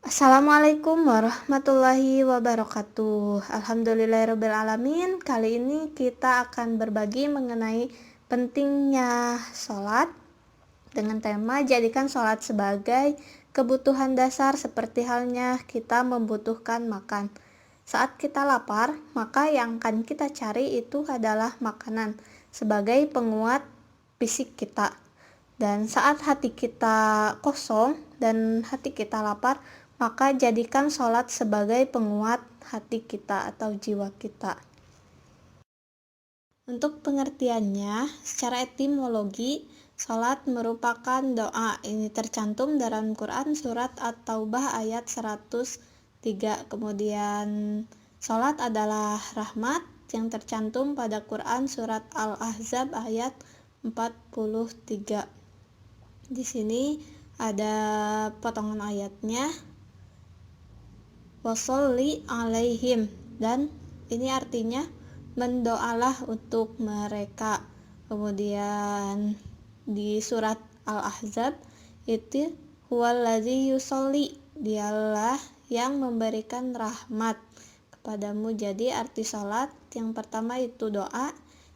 Assalamualaikum warahmatullahi wabarakatuh. Alhamdulillahirrabbilalamin. Kali ini kita akan berbagi mengenai pentingnya sholat dengan tema jadikan sholat sebagai kebutuhan dasar seperti halnya kita membutuhkan makan. Saat kita lapar, maka yang akan kita cari itu adalah makanan sebagai penguat fisik kita. Dan saat hati kita kosong dan hati kita lapar, maka jadikan sholat sebagai penguat hati kita atau jiwa kita. Untuk pengertiannya, secara etimologi, sholat merupakan doa. Ini tercantum dalam Quran surat At-Taubah ayat 103. Kemudian sholat adalah rahmat yang tercantum pada Quran surat Al-Ahzab ayat 43. Di sini ada potongan ayatnya, washolli alaihim, dan ini artinya mendoalah untuk mereka. Kemudian di surat Al-Ahzab itu huwallazi yusolli, dialah yang memberikan rahmat kepadamu. Jadi arti salat yang pertama itu doa,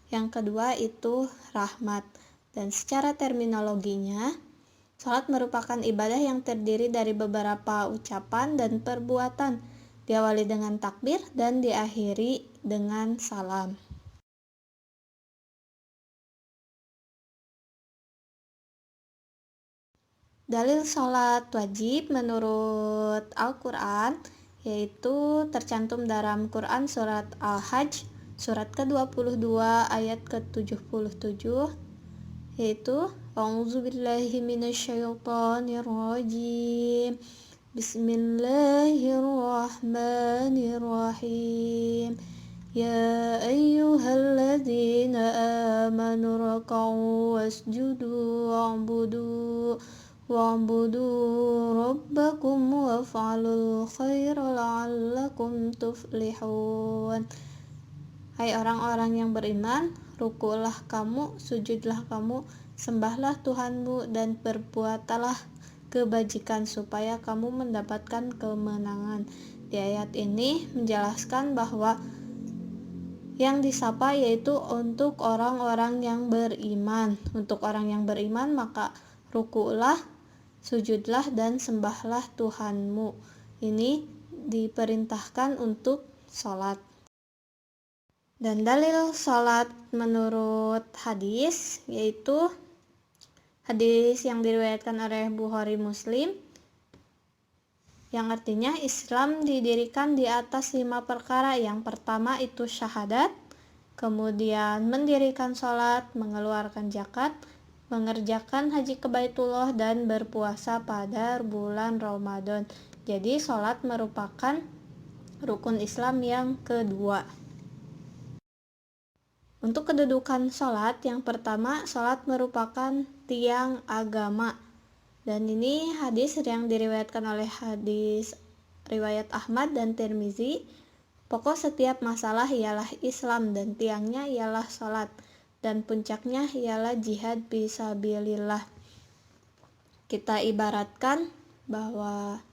yang kedua itu rahmat. Dan secara terminologinya, salat merupakan ibadah yang terdiri dari beberapa ucapan dan perbuatan, diawali dengan takbir dan diakhiri dengan salam. Dalil salat wajib menurut Al-Quran yaitu tercantum dalam Quran surat Al-Hajj surat ke-22 ayat ke-77, yaitu a'udzubillahi minasyaitonirrajim, bismillahirrahmanirrahim, ya ayyuhalladzina amanu rak'u wasjudu wa'budu rabbakum waf'alul khaira la'allakum tuflihun. Hai orang-orang yang beriman, rukulah kamu, sujudlah kamu, sembahlah Tuhanmu, dan berbuatlah kebajikan supaya kamu mendapatkan kemenangan. Di ayat ini menjelaskan bahwa yang disapa yaitu untuk orang-orang yang beriman. Untuk orang yang beriman maka rukulah, sujudlah, dan sembahlah Tuhanmu. Ini diperintahkan untuk sholat. Dan dalil sholat menurut hadis yaitu hadis yang diriwayatkan oleh Bukhari Muslim, yang artinya Islam didirikan di atas 5 perkara. Yang pertama itu syahadat, kemudian mendirikan sholat, mengeluarkan zakat, mengerjakan haji ke Baitullah, dan berpuasa pada bulan Ramadan. Jadi sholat merupakan rukun Islam yang kedua. Untuk kedudukan sholat, yang pertama, sholat merupakan tiang agama. Dan ini hadis yang diriwayatkan oleh hadis riwayat Ahmad dan Tirmizi. Pokok setiap masalah ialah Islam, dan tiangnya ialah sholat, dan puncaknya ialah jihad fisabilillah. Kita ibaratkan bahwa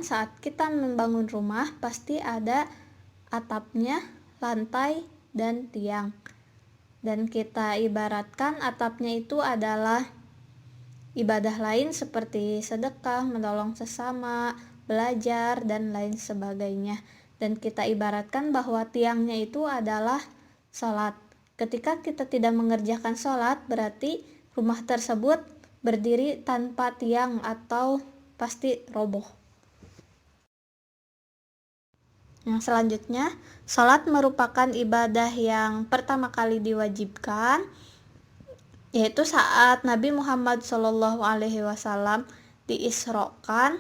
saat kita membangun rumah pasti ada atapnya, lantai, dan tiang. Dan kita ibaratkan atapnya itu adalah ibadah lain seperti sedekah, menolong sesama, belajar, dan lain sebagainya. Dan kita ibaratkan bahwa tiangnya itu adalah sholat. Ketika kita tidak mengerjakan sholat, berarti rumah tersebut berdiri tanpa tiang atau pasti roboh. Yang selanjutnya, sholat merupakan ibadah yang pertama kali diwajibkan, yaitu saat Nabi Muhammad SAW diisrokan.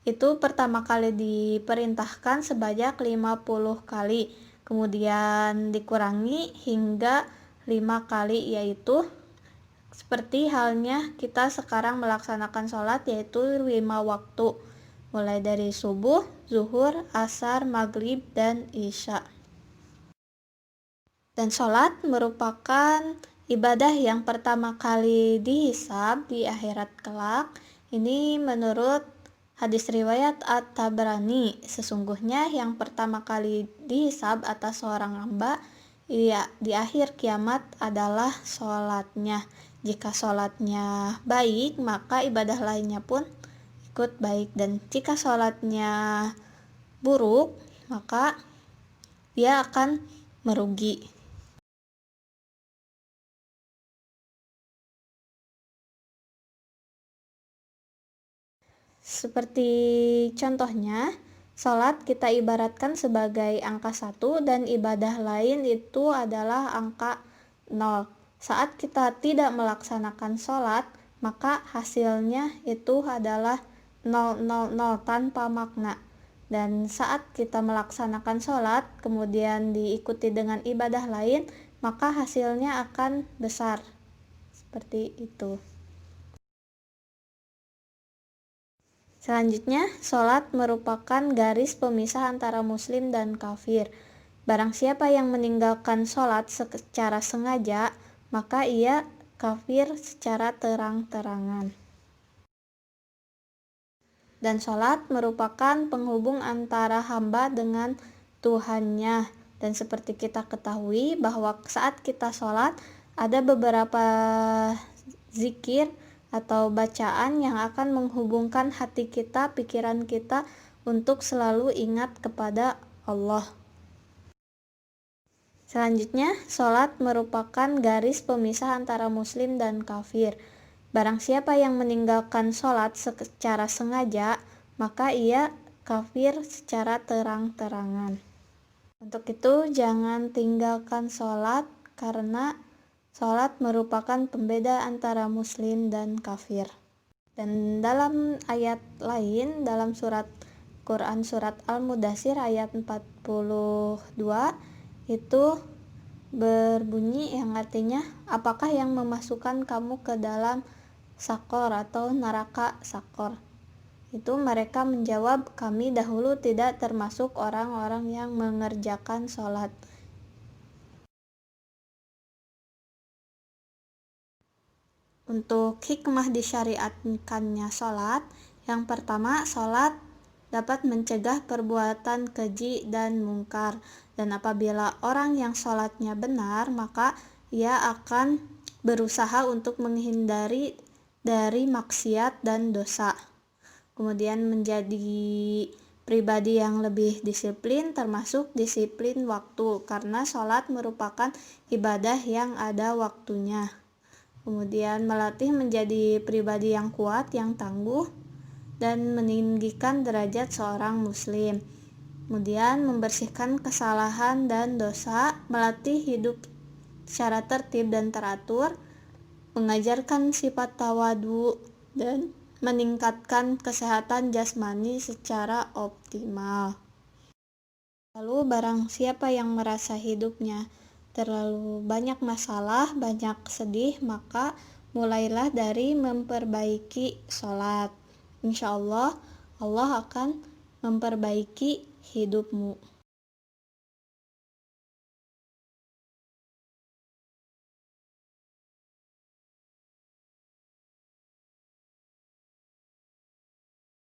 Itu pertama kali diperintahkan sebanyak 50 kali, kemudian dikurangi hingga 5 kali, yaitu seperti halnya kita sekarang melaksanakan sholat, yaitu 5 waktu, mulai dari subuh, zuhur, asar, maghrib, dan isya. Dan sholat merupakan ibadah yang pertama kali dihisab di akhirat kelak. Ini menurut hadis riwayat At-Tabrani. Sesungguhnya yang pertama kali dihisab atas seorang hamba di akhir kiamat adalah sholatnya. Jika sholatnya baik, maka ibadah lainnya pun ikut baik. Dan jika sholatnya buruk, maka dia akan merugi. Seperti contohnya, sholat kita ibaratkan sebagai angka 1 dan ibadah lain itu adalah angka 0. Saat kita tidak melaksanakan sholat, maka hasilnya itu adalah 000 tanpa makna. Dan saat kita melaksanakan sholat, kemudian diikuti dengan ibadah lain, maka hasilnya akan besar. Seperti itu. Selanjutnya, sholat merupakan garis pemisah antara muslim dan kafir. Barang siapa yang meninggalkan sholat secara sengaja, maka ia kafir secara terang-terangan. Dan sholat merupakan penghubung antara hamba dengan Tuhannya. Dan seperti kita ketahui bahwa saat kita sholat, ada beberapa zikir atau bacaan yang akan menghubungkan hati kita, pikiran kita untuk selalu ingat kepada Allah. Selanjutnya, sholat merupakan garis pemisah antara muslim dan kafir. Barang siapa yang meninggalkan sholat secara sengaja, maka ia kafir secara terang-terangan. Untuk itu, jangan tinggalkan sholat karena sholat merupakan pembeda antara muslim dan kafir. Dan dalam ayat lain, dalam surat Quran surat Al-Mudaththir ayat 42 itu berbunyi yang artinya, apakah yang memasukkan kamu ke dalam sakor atau neraka sakor? Itu mereka menjawab, kami dahulu tidak termasuk orang-orang yang mengerjakan sholat. Untuk hikmah disyariatkannya sholat, yang pertama, sholat dapat mencegah perbuatan keji dan mungkar. Dan apabila orang yang sholatnya benar, maka ia akan berusaha untuk menghindari dari maksiat dan dosa. Kemudian menjadi pribadi yang lebih disiplin, termasuk disiplin waktu, karena sholat merupakan ibadah yang ada waktunya. Kemudian melatih menjadi pribadi yang kuat, yang tangguh, dan meninggikan derajat seorang muslim. Kemudian membersihkan kesalahan dan dosa, melatih hidup secara tertib dan teratur, mengajarkan sifat tawadu, dan meningkatkan kesehatan jasmani secara optimal. Lalu barang siapa yang merasa hidupnya terlalu banyak masalah, banyak sedih, maka mulailah dari memperbaiki sholat. Insya Allah, Allah akan memperbaiki hidupmu.